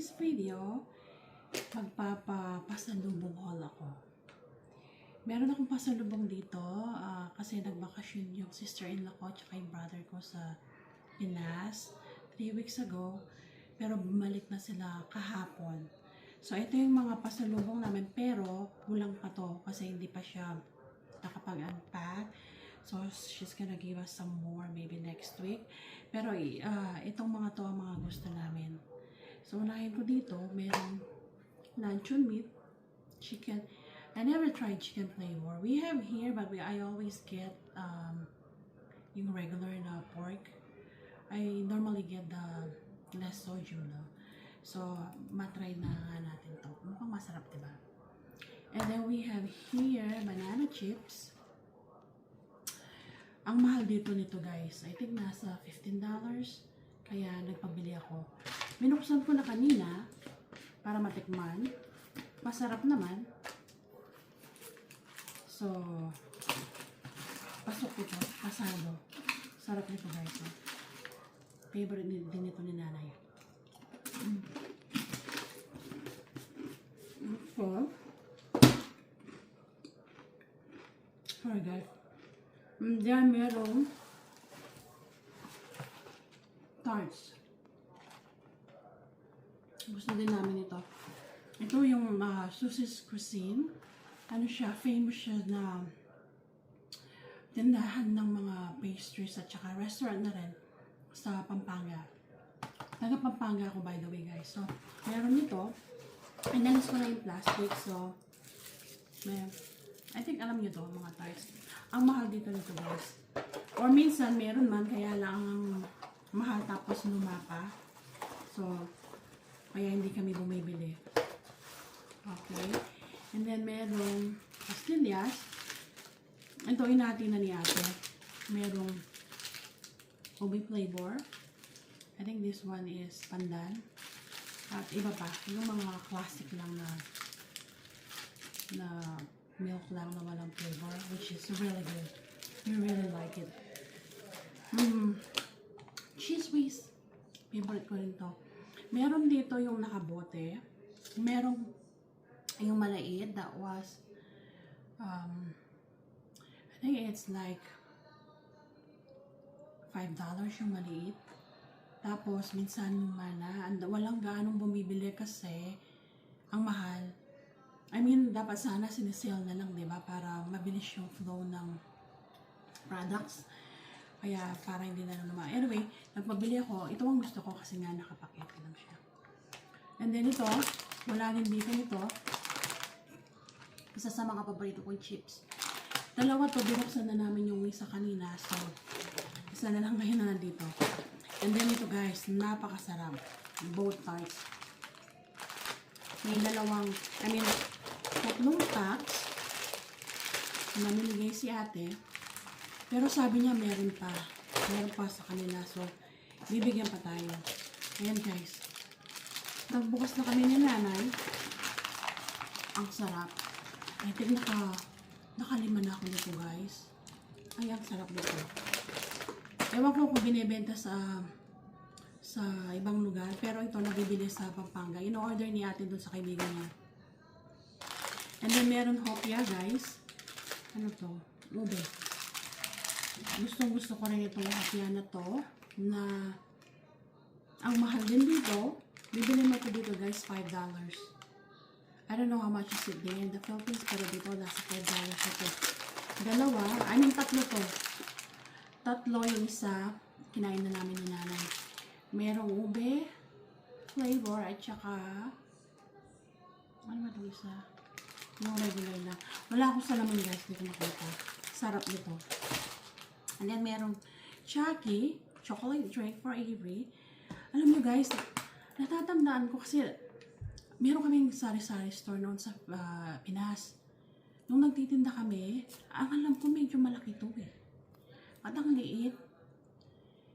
this video, magpapasalubong haul ako. Meron akong pasalubong dito kasi nagbakasyon yung sister-in-law ko at yung brother ko sa Pinas 3 weeks ago. Pero bumalik na sila kahapon. So, ito yung mga pasalubong namin pero kulang pa to kasi hindi pa siya nakapag-unpack. So, she's gonna give us some more maybe next week. Pero itong mga to ang mga gusto namin. So, unahin ko dito, merong luncheon meat, chicken. I never tried chicken flavor. We have here, but I always get yung regular na pork. I normally get the less sodium, no? So, matry na nga natin to. Mukhang masarap, diba? And then we have here banana chips. Ang mahal dito nito, guys. I think nasa $15. Kaya nagpabili ako. Binuksan ko na kanina para matikman. Masarap naman. So, pasok ito. Pasado. Sarap nito, guys. Favorite din ito ni nanay. So, sorry guys. Diyan merong tarts. Gusto din namin ito. Ito yung Susie's Cuisine. Ano siya, famous siya na tindahan ng mga pastries at saka restaurant na rin sa Pampanga. Taga Pampanga ako, by the way, guys. So, meron nito. Inalis ko na yung plastic. So, I think alam nyo to, mga tarts. Ang mahal dito nito, guys. Or minsan, meron man, kaya lang ang mahal tapos lumapa. So, kaya hindi kami bumibili. Okay. And then, merong pastillas. Ito, inati na ni ate. Merong ube flavor. I think this one is pandan. At iba pa. Yung mga classic lang na milk lang na walang flavor. Which is really good. We really like it. Cheese whiz. Favorite ko rin to. Meron dito yung nakabote. Merong yung malait that was I think it's like $5 yung maliit. Tapos minsan lumana, walang gaanong bumibili kasi ang mahal. I mean, dapat sana sinisale na lang, 'di ba? Para mabilis yung flow ng products. Kaya para hindi na naman. Anyway, nagpabili ako. Ito ang gusto ko kasi nga nakapakete lang siya. And then ito, wala din dito nito. Isa sa mga paborito kong chips. Dalawa to, binuksan na namin yung isa kanina. So, isa na lang ngayon na nandito. And then ito guys, napakasarap. Both tarts. May tatlong packs na niligay si ate. Pero sabi niya meron pa. Meron pa sa kanila. So, bibigyan pa tayo. Ayan guys. Nagbukas na kami ni nanay. Ang sarap. I think nakalima na ako nito guys. Ay, ang sarap nito. Ewan ko kung binibenta sa ibang lugar. Pero ito nabibili sa Pampanga. In-order ni ate doon sa kaibigan niya. And then meron hopya guys. Ano to? Ube. Gusto ko rin itong hopya na to. Na ang mahal din dito. Bibili mo ito dito guys, $5. I don't know how much is it there in the Philippines, pero dito nasa $5 ito. Dalawa, tatlo to. Tatlo yung isa, kinain na namin ni nanay. Merong ube flavor at saka ano ba itong isa? Yung regular na. Wala akong salamin guys, dito nakita. Sarap nito. And then merong Chucky chocolate drink for Avery. Alam nyo guys, natatandaan ko kasi meron kaming sari-sari store noon sa Pinas. Nung nagtitinda kami, ang alam ko medyo malaki ito eh. At ang liit.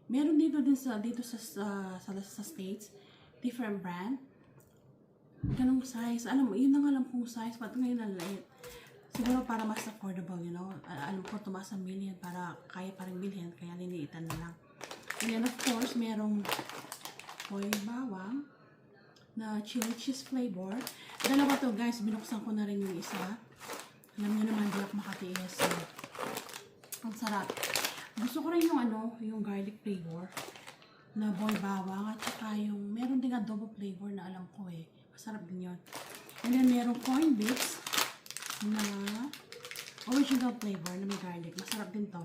Meron dito sa States, different brand. Ganong size. Alam mo, yun ang alam kong size. Ba't ngayon ang liit? Siguro para mas affordable, you know. Alam ko tumaas ang million para kaya pa rin bilhin. Kaya liniitan na lang. And then of course, merong bawang na chili cheese flavor. Dalawa to guys, binuksan ko na rin yung isa. Alam niyo naman, di ako makatiis. So, ang sarap. Gusto ko rin yung yung garlic flavor na boy bawang at saka yung meron ding adobo flavor na alam ko eh. Masarap din yun. And then merong corn bits na original flavor na may garlic. Masarap din to.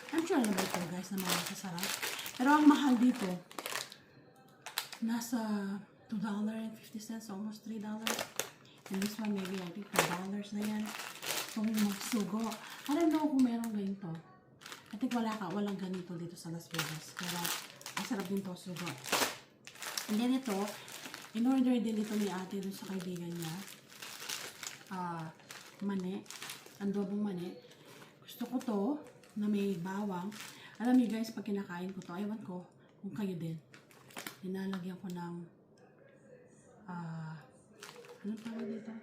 I'm sure alam ito guys na masasarap. Pero ang mahal dito, nasa $2.50, almost $3. And this one maybe I think $2 na yan. Kung magsugo. I don't know kung meron ganito. I think walang ganito dito sa Las Vegas. Pero masarap din to, sugo. And then ito, in-order din ito ni ate dun sa kaibigan niya. Mani. Adobong mani. Gusto ko to, na may bawang. Alam niyo guys, pag kinakain ko to, ewan ko kung kayo din. Dinalagyan ko ng ano tawag dito?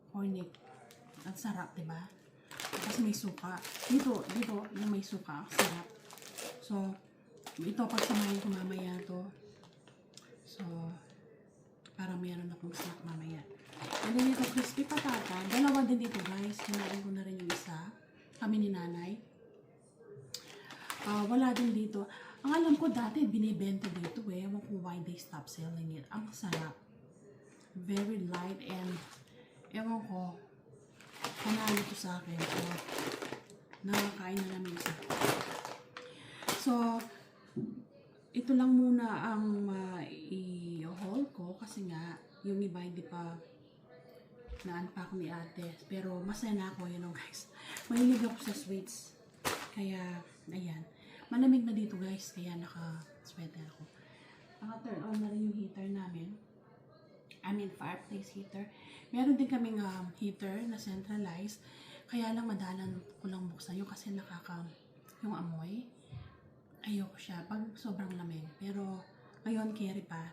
Cornic. Ang sarap, diba? Kasi may suka. Dito, yung may suka. Sarap. So, ito, pagsamahin ko mamaya to. So, para meron akong snack mamaya. And then ito, crispy patata. Dalawa din dito, guys. Kinain ko na rin yung isa. Kami ni nanay. Wala din dito. Ang alam ko dati, binibenta dito eh. Ewan ko why they stop selling it. Ang sarap. Very light and ewan ko, panalo to sa akin. So, nakakain na namin isa. So, ito lang muna ang i-haul ko kasi nga, yung iba hindi pa na-unpack ni ate. Pero masaya na ako, guys. Mahilig ako sa sweets. Kaya, ayan. Malamig na dito guys, kaya naka-sweater ako. Naka-turn on na rin yung heater namin. I mean, fireplace heater. Meron din kaming heater na centralized. Kaya lang madalan ko lang buksan yun kasi yung amoy. Ayoko siya pag sobrang lamig. Pero ngayon carry pa.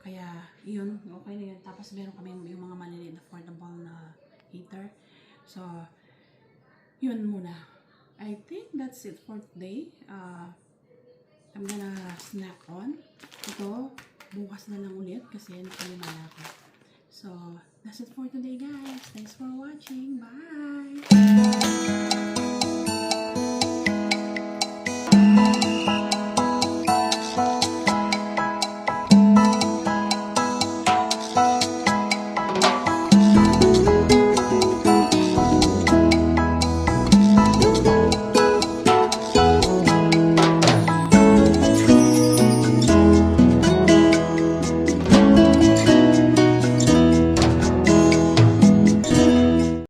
Kaya yun, okay na yun. Tapos meron kami yung mga maliliit na affordable na heater. So, yun muna. I think that's it for today. I'm gonna snack on. Ito, bukas na lang ulit kasi nakalimutan ako. So, that's it for today guys. Thanks for watching. Bye!